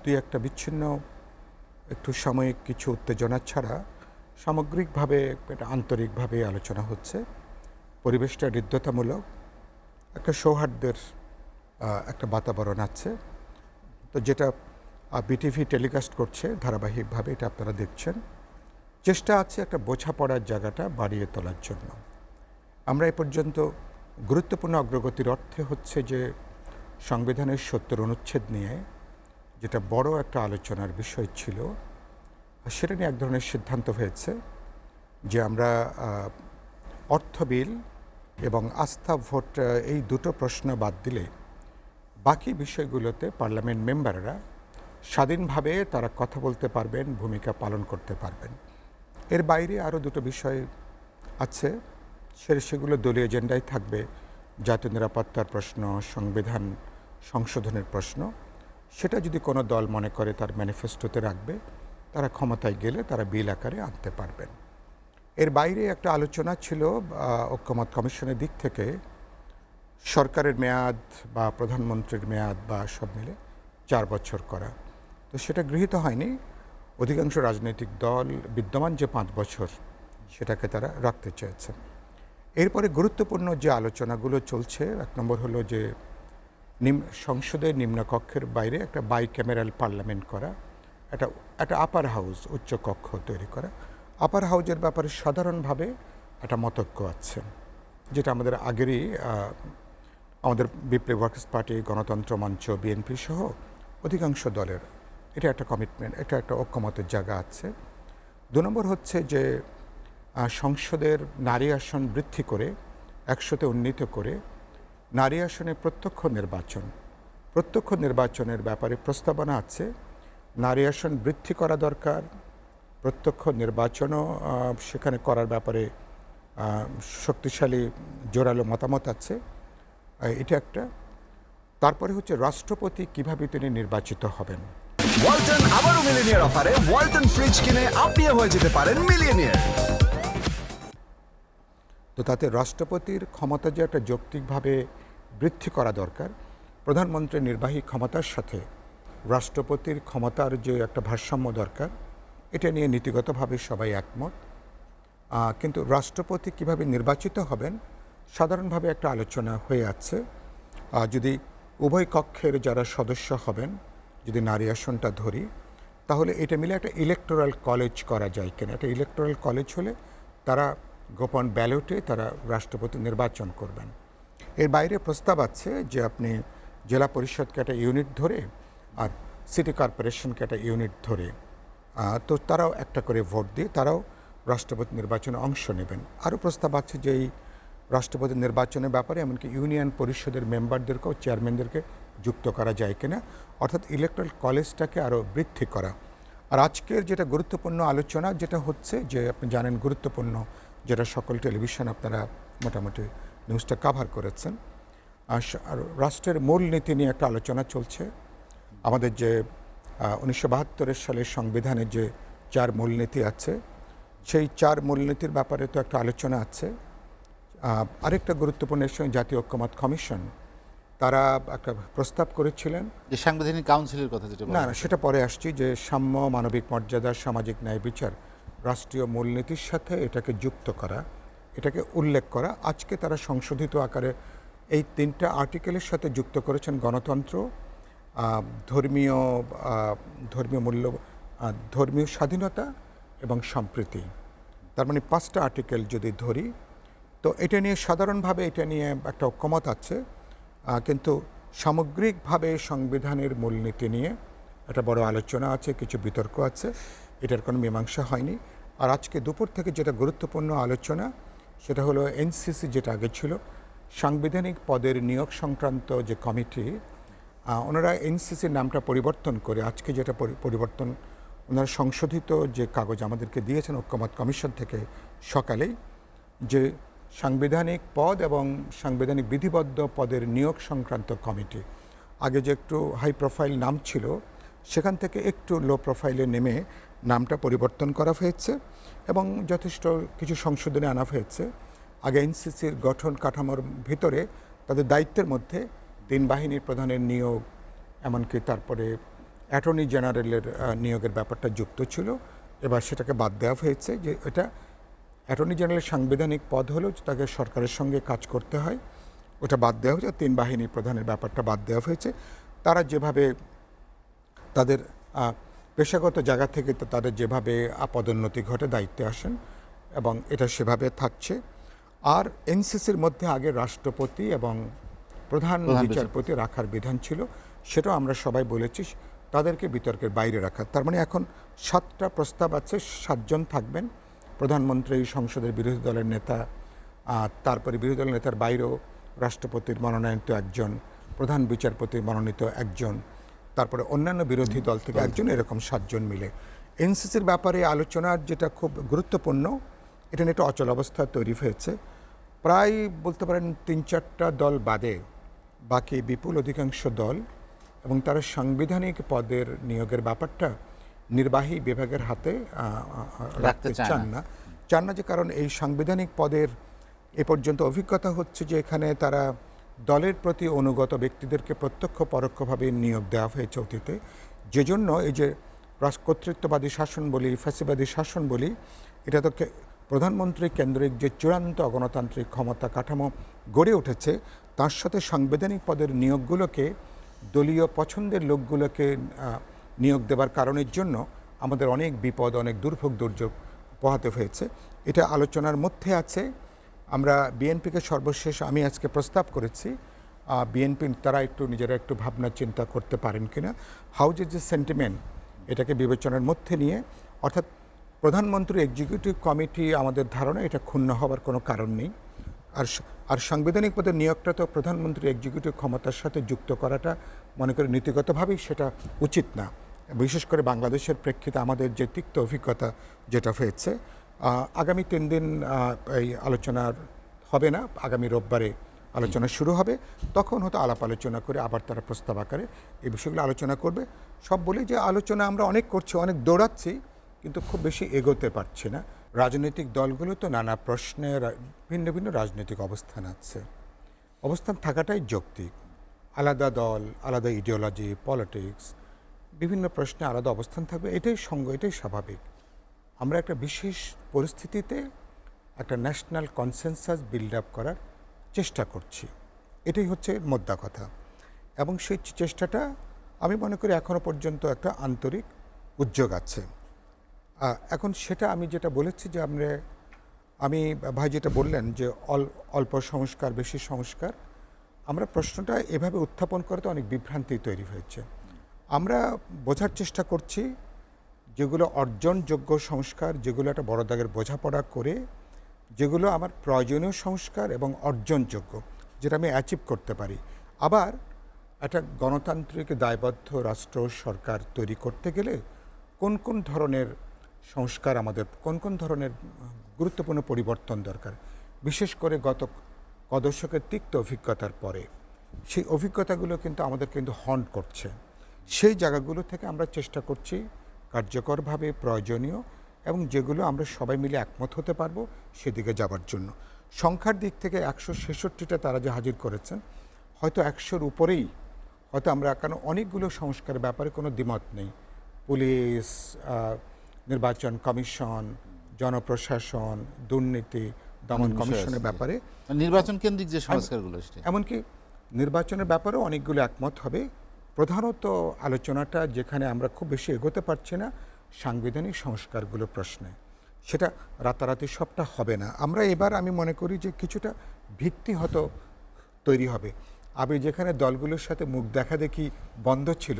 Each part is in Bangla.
দুই একটা বিচ্ছিন্ন একটু সাময়িক কিছু উত্তেজনা ছাড়া সামগ্রিকভাবে একটা আন্তরিকভাবে আলোচনা হচ্ছে। পরিবেশটা হৃদ্যতামূলক, একটা সৌহার্দ্যের একটা বাতাবরণ আছে। তো যেটা বিটিভি টেলিকাস্ট করছে ধারাবাহিকভাবে, এটা আপনারা দেখছেন। চেষ্টা আছে একটা বোঝাপড়ার জায়গাটা বাড়িয়ে তোলার জন্য। আমরা এ পর্যন্ত গুরুত্বপূর্ণ অগ্রগতির অর্থে হচ্ছে যে সংবিধানের ৭০ অনুচ্ছেদ নিয়ে যেটা বড় একটা আলোচনার বিষয় ছিল, সেটা নিয়ে এক ধরনের সিদ্ধান্ত হয়েছে যে আমরা অর্থ বিল এবং আস্থা ভোট এই দুটো প্রশ্ন বাদ দিলে বাকি বিষয়গুলোতে পার্লামেন্ট মেম্বাররা স্বাধীনভাবে তারা কথা বলতে পারবেন, ভূমিকা পালন করতে পারবেন। এর বাইরে আরও দুটো বিষয় আছে, সেগুলো দলীয় এজেন্ডায় থাকবে। জাতীয় নিরাপত্তার প্রশ্ন, সংবিধান সংশোধনের প্রশ্ন, সেটা যদি কোনো দল মনে করে তার ম্যানিফেস্টোতে রাখবে, তারা ক্ষমতায় গেলে তারা বিল আকারে আনতে পারবেন। এর বাইরে একটা আলোচনা ছিল ঐক্যমত কমিশনের দিক থেকে সরকারের মেয়াদ বা প্রধানমন্ত্রীর মেয়াদ বা সব মিলে 4 বছর করা। তো সেটা গৃহীত হয়নি। অধিকাংশ রাজনৈতিক দল বিদ্যমান যে 5 বছর সেটাকে তারা রাখতে চেয়েছে। এরপরে গুরুত্বপূর্ণ যে আলোচনাগুলো চলছে, 1 নম্বর হলো যে সংসদের নিম্নকক্ষের বাইরে একটা বাইক্যামেরাল পার্লামেন্ট করা, একটা আপার হাউস উচ্চ কক্ষ তৈরি করা। আপার হাউজের ব্যাপারে সাধারণভাবে একটা মতৈক্য আছে, যেটা আমাদের আগেরই আমাদের বিপ্লবী ওয়ার্কার্স পার্টি, গণতন্ত্র মঞ্চ, বিএনপি সহ অধিকাংশ দলের এটা একটা কমিটমেন্ট, এটা একটা ঐক্যমতের জায়গা আছে। 2 নম্বর হচ্ছে যে সংসদের নারী আসন বৃদ্ধি করে 100তে উন্নীত করে নারী আসনে প্রত্যক্ষ নির্বাচনের ব্যাপারে প্রস্তাবনা আছে। নারী আসন বৃদ্ধি করা দরকার, প্রত্যক্ষ নির্বাচনও সেখানে করার ব্যাপারে শক্তিশালী জোরালো মতামত আছে, এটা একটা। তারপরে হচ্ছে রাষ্ট্রপতি কিভাবে তিনি নির্বাচিত হবেন। ওয়ালটন আবারও মিলিনিয়ার অফারে ওয়ালটন ফ্রিজ কিনে আপনিও হয়ে যেতে পারেন মিলিয়নিয়ার। তো তাতে রাষ্ট্রপতির ক্ষমতা যে একটা যৌক্তিকভাবে বৃদ্ধি করা দরকার, প্রধানমন্ত্রীর নির্বাহী ক্ষমতার সাথে রাষ্ট্রপতির ক্ষমতার যে একটা ভারসাম্য দরকার, এটা নিয়ে নীতিগতভাবে সবাই একমত। কিন্তু রাষ্ট্রপতি কিভাবে নির্বাচিত হবেন সাধারণভাবে একটা আলোচনা হয়ে আছে। যদি উভয় কক্ষের যারা সদস্য হবেন, যদি নারী আসনটা ধরি, তাহলে এটা মিলে একটা ইলেকটোরাল কলেজ করা যায় কিনা। একটা ইলেকটোরাল কলেজ হলে তারা গোপন ব্যালটে তারা রাষ্ট্রপতি নির্বাচন করবেন। এর বাইরে প্রস্তাব আছে যে আপনি জেলা পরিষদকে একটা ইউনিট ধরে আর সিটি কর্পোরেশনকে একটা ইউনিট ধরে, তো তারাও একটা করে ভোট দিয়ে তারাও রাষ্ট্রপতি নির্বাচনে অংশ নেবেন। আরও প্রস্তাব আছে যে এই রাষ্ট্রপতি নির্বাচনের ব্যাপারে এমনকি ইউনিয়ন পরিষদের মেম্বারদেরকেও, চেয়ারম্যানদেরকে যুক্ত করা যায় কিনা, অর্থাৎ ইলেকট্রাল কলেজটাকে আরও বৃদ্ধি করা। আর আজকের যেটা গুরুত্বপূর্ণ আলোচনা যেটা হচ্ছে যে আপনি জানেন গুরুত্বপূর্ণ, যেটা সকল টেলিভিশন আপনারা মোটামুটি নিউজটা কাভার করেছেন, আর রাষ্ট্রের মূলনীতি নিয়ে একটা আলোচনা চলছে। আমাদের যে 1972 সালের সংবিধানের যে 4 মূলনীতি আছে, সেই 4 মূলনীতির ব্যাপারে তো একটা আলোচনা আছে। আরেকটা গুরুত্বপূর্ণ বিষয়, জাতীয় ঐক্যমত কমিশন তারা একটা প্রস্তাব করেছিলেন যে সাংবিধানিক কাউন্সিলের কথা যেটা না সেটা পরে আসছি, যে সাম্য, মানবিক মর্যাদা, সামাজিক ন্যায় বিচার রাষ্ট্রীয় মূলনীতির সাথে এটাকে যুক্ত করা, এটাকে উল্লেখ করা। আজকে তারা সংশোধিত আকারে এই 3টা আর্টিকেলের সাথে যুক্ত করেছেন গণতন্ত্র, ধর্মীয় স্বাধীনতা এবং সম্প্রীতি। তার মানে 5টা আর্টিকেল যদি ধরি, তো এটা নিয়ে সাধারণভাবে এটা নিয়ে একটা ঐক্যমত আছে, কিন্তু সামগ্রিকভাবে সংবিধানের মূলনীতি নিয়ে একটা বড় আলোচনা আছে, কিছু বিতর্ক আছে, এটার কোনো মীমাংসা হয়নি। আর আজকে দুপুর থেকে যেটা গুরুত্বপূর্ণ আলোচনা সেটা হলো এনসিসি, যেটা আগে ছিল সাংবিধানিক পদের নিয়োগ সংক্রান্ত যে কমিটি, ওনারা এনসিসির নামটা পরিবর্তন করে আজকে যেটা পরিবর্তন, ওনারা সংশোধিত যে কাগজ আমাদেরকে দিয়েছেন ঐক্যমত কমিশন থেকে সকালেই, যে সাংবিধানিক পদ এবং সাংবিধানিক বিধিবদ্ধ পদের নিয়োগ সংক্রান্ত কমিটি, আগে যে একটু হাই প্রোফাইল নাম ছিল সেখান থেকে একটু লো প্রোফাইলে নেমে নামটা পরিবর্তন করা হয়েছে এবং যথেষ্ট কিছু সংশোধনে আনা হয়েছে। আগে এনসিসির গঠন কাঠামোর ভিতরে তাদের দায়িত্বের মধ্যে 3 বাহিনীর প্রধানের নিয়োগ, এমনকি তারপরে অ্যাটর্নি জেনারেলের নিয়োগের ব্যাপারটা যুক্ত ছিল। এবার সেটাকে বাদ দেওয়া হয়েছে, যে এটা অ্যাটর্নি জেনারেলের সাংবিধানিক পদ হলেও তাকে সরকারের সঙ্গে কাজ করতে হয়, ওটা বাদ দেওয়া হয়েছে। 3 বাহিনী প্রধানের ব্যাপারটা বাদ দেওয়া হয়েছে। তারা যেভাবে তাদের পেশাগত জায়গা থেকে তো তাদের যেভাবে পদোন্নতি ঘটে দায়িত্বে আসেন, এবং এটা সেভাবে থাকছে। আর এনসিসির মধ্যে আগে রাষ্ট্রপতি এবং প্রধান বিচারপতি রাখার বিধান ছিল, সেটাও আমরা সবাই বলেছি তাদেরকে বিতর্কের বাইরে রাখা। তার মানে এখন 7টা প্রস্তাব আছে, 7 জন থাকবেন। প্রধানমন্ত্রী, সংসদের বিরোধী দলের নেতা, তারপরে বিরোধী দলের নেতার বাইরেও রাষ্ট্রপতির মনোনয়নিত একজন, প্রধান বিচারপতির মনোনীত একজন, তারপরে অন্যান্য বিরোধী দল থেকে একজন, এরকম 7 জন মিলে এনসিসির ব্যাপারে আলোচনার যেটা খুব গুরুত্বপূর্ণ, এটা নিয়ে একটা অচল অবস্থা তৈরি হয়েছে। প্রায় বলতে পারেন 3-4টা দল বাদে বাকি বিপুল অধিকাংশ দল এবং তারা সাংবিধানিক পদের নিয়োগের ব্যাপারটা নির্বাহী বিভাগের হাতে রাখতে চান না, যে কারণ এই সাংবিধানিক পদের এ পর্যন্ত অভিজ্ঞতা হচ্ছে যে এখানে তারা দলের প্রতি অনুগত ব্যক্তিদেরকে প্রত্যক্ষ পরোক্ষভাবে নিয়োগ দেওয়া হয়েছে অতীতে, যে জন্য এই যে কর্তৃত্ববাদী শাসন বলি, ফ্যাসিবাদী শাসন বলি, এটা তো প্রধানমন্ত্রী কেন্দ্রিক যে চূড়ান্ত গণতান্ত্রিক ক্ষমতা কাঠামো গড়ে উঠেছে, তার সাথে সাংবিধানিক পদের নিয়োগগুলোকে দলীয় পছন্দের লোকগুলোকে নিয়োগ দেবার কারণের জন্য আমাদের অনেক বিপদ, অনেক দুর্ভোগ দুর্যোগ পোহাতে হয়েছে। এটা আলোচনার মধ্যে আছে। আমরা বিএনপিকে সর্বশেষ আমি আজকে প্রস্তাব করেছি, বিএনপি তারা নিজেরা একটু ভাবনা চিন্তা করতে পারেন কিনা, হাউজের যে সেন্টিমেন্ট এটাকে বিবেচনার মধ্যে নিয়ে, অর্থাৎ প্রধানমন্ত্রী এক্সিকিউটিভ কমিটি আমাদের ধারণা এটা ক্ষুণ্ণ হওয়ার কোনো কারণ নেই। আর সাংবিধানিক পদের নিয়োগটা তো প্রধানমন্ত্রী এক্সিকিউটিভ ক্ষমতার সাথে যুক্ত করাটা মনে করি নীতিগতভাবেই সেটা উচিত না, বিশেষ করে বাংলাদেশের প্রেক্ষিতে আমাদের যে তিক্ত অভিজ্ঞতা যেটা হয়েছে। আগামী 3 দিন এই আলোচনার হবে না, আগামী রোববারে আলোচনা শুরু হবে, তখন হয়তো আলাপ আলোচনা করে আবার তারা প্রস্তাব আকারে এই বিষয়গুলো আলোচনা করবে। সব বলি যে আলোচনা আমরা অনেক করছি, অনেক দৌড়াচ্ছি, কিন্তু খুব বেশি এগোতে পারছি না। রাজনৈতিক দলগুলো তো নানা প্রশ্নে ভিন্ন ভিন্ন রাজনৈতিক অবস্থান আছে, অবস্থান থাকাটাই যৌক্তিক। আলাদা দল, আলাদা ইডিওলজি, পলিটিক্স, বিভিন্ন প্রশ্নে আলাদা অবস্থান থাকবে, এটাই এটাই স্বাভাবিক। আমরা একটা বিশেষ পরিস্থিতিতে একটা ন্যাশনাল কনসেনসাস বিল্ড আপ করার চেষ্টা করছি, এটাই হচ্ছে মোদ্দা কথা। এবং সেই চেষ্টাটা আমি মনে করি এখনও পর্যন্ত একটা আন্তরিক উদ্যোগ আছে। এখন সেটা আমি যেটা বলেছি যে আমি ভাই যেটা বললেন যে অল্প সংস্কার বেশি সংস্কার, আমরা প্রশ্নটা এভাবে উত্থাপন করতে অনেক বিভ্রান্তি তৈরি হয়েছে। আমরা বোঝার চেষ্টা করছি যেগুলো অর্জনযোগ্য সংস্কার, যেগুলো একটা বড় দাগের বোঝাপড়া করে, যেগুলো আমার প্রয়োজনীয় সংস্কার এবং অর্জনযোগ্য, যেটা আমি অ্যাচিভ করতে পারি। আবার একটা গণতান্ত্রিক দায়বদ্ধ রাষ্ট্র সরকার তৈরি করতে গেলে কোন কোন ধরনের সংস্কার আমাদের, কোন কোন ধরনের গুরুত্বপূর্ণ পরিবর্তন দরকার, বিশেষ করে গত কদশকের তিক্ত অভিজ্ঞতার পরে সেই অভিজ্ঞতাগুলো কিন্তু আমাদের কিন্তু হন্ট করছে। সেই জায়গাগুলো থেকে আমরা চেষ্টা করছি কার্যকরভাবে প্রয়োজনীয় এবং যেগুলো আমরা সবাই মিলে একমত হতে পারবো সেদিকে যাবার জন্য। সংখ্যার দিক থেকে 166টা তারা যে হাজির করেছেন, হয়তো 100-র উপরেই হয়তো আমরা, কারণ অনেকগুলো সংস্কারের ব্যাপারে কোনো দ্বিমত নেই। পুলিশ, নির্বাচন কমিশন, জনপ্রশাসন, দুর্নীতি দমন কমিশনের ব্যাপারে, নির্বাচন কেন্দ্রিক যে সংস্কারগুলো, এমনকি নির্বাচনের ব্যাপারেও অনেকগুলো একমত হবে। প্রধানত আলোচনাটা যেখানে আমরা খুব বেশি এগোতে পারছি না সাংবিধানিক সংস্কারগুলো প্রশ্নে, সেটা রাতারাতি সবটা হবে না। আমরা এবার আমি মনে করি যে কিছুটা ভিত্তি হয়তো তৈরি হবে। আগে যেখানে দলগুলোর সাথে মুখ দেখা দেখি বন্ধ ছিল,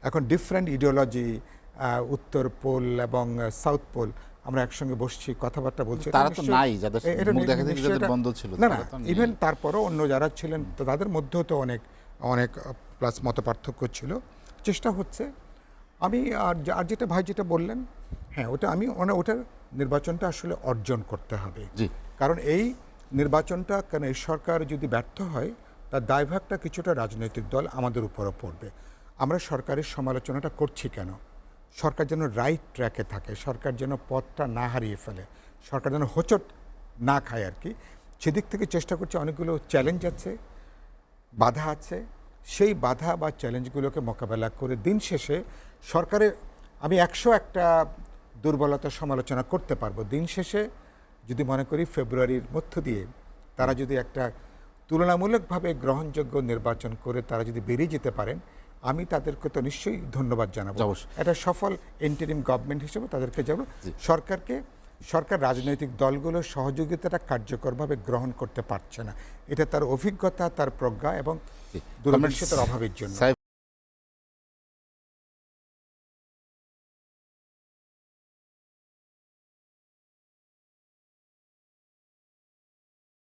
এখন ডিফারেন্ট ইডিওলজি, উত্তর পোল এবং সাউথ পোল, আমরা একসঙ্গে বসছি, কথাবার্তা বলছি, তারা তো নাই, যাদের মুখ দেখা দেখি যাদের বন্ধ ছিল না, ইভেন তারপরও অন্য যারা ছিলেন তাদের মধ্যেও তো অনেক অনেক প্লাস মত পার্থক্য ছিল। চেষ্টা হচ্ছে। আমি আর যেটা ভাই যেটা বললেন, হ্যাঁ ওটা ওটা নির্বাচনটা আসলে অর্জন করতে হবে, কারণ এই নির্বাচনটা, কারণ এই সরকার যদি ব্যর্থ হয় তার দায়ভাগটা কিছুটা রাজনৈতিক দল আমাদের উপরও পড়বে। আমরা সরকারের সমালোচনাটা করছি কেন? সরকার যেন রাইট ট্র্যাকে থাকে, সরকার যেন পথটা না হারিয়ে ফেলে, সরকার যেন হোঁচট না খায় আর কি, সেদিক থেকে চেষ্টা করছে। অনেকগুলো চ্যালেঞ্জ আছে, বাধা আছে, সেই বাধা বা চ্যালেঞ্জগুলোকে মোকাবেলা করে দিন শেষে সরকারের আমি 101টা দুর্বলতা সমালোচনা করতে পারবো। দিন শেষে যদি মনে করি ফেব্রুয়ারির মধ্য দিয়ে তারা যদি একটা তুলনামূলকভাবে গ্রহণযোগ্য নির্বাচন করে তারা যদি বেরিয়ে যেতে পারেন, আমি তাদেরকে তো নিশ্চয়ই ধন্যবাদ জানাবো। অবশ্যই। এটা সফল ইন্টারিম গভর্নমেন্ট হিসেবে তাদেরকে যাব। সরকার রাজনৈতিক দলগুলোর সহযোগিতাটা কার্যকরভাবে গ্রহণ করতে পারছে না। এটা তার অভিজ্ঞতা, তার প্রজ্ঞা এবং দূরদর্শিতার অভাবের জন্য।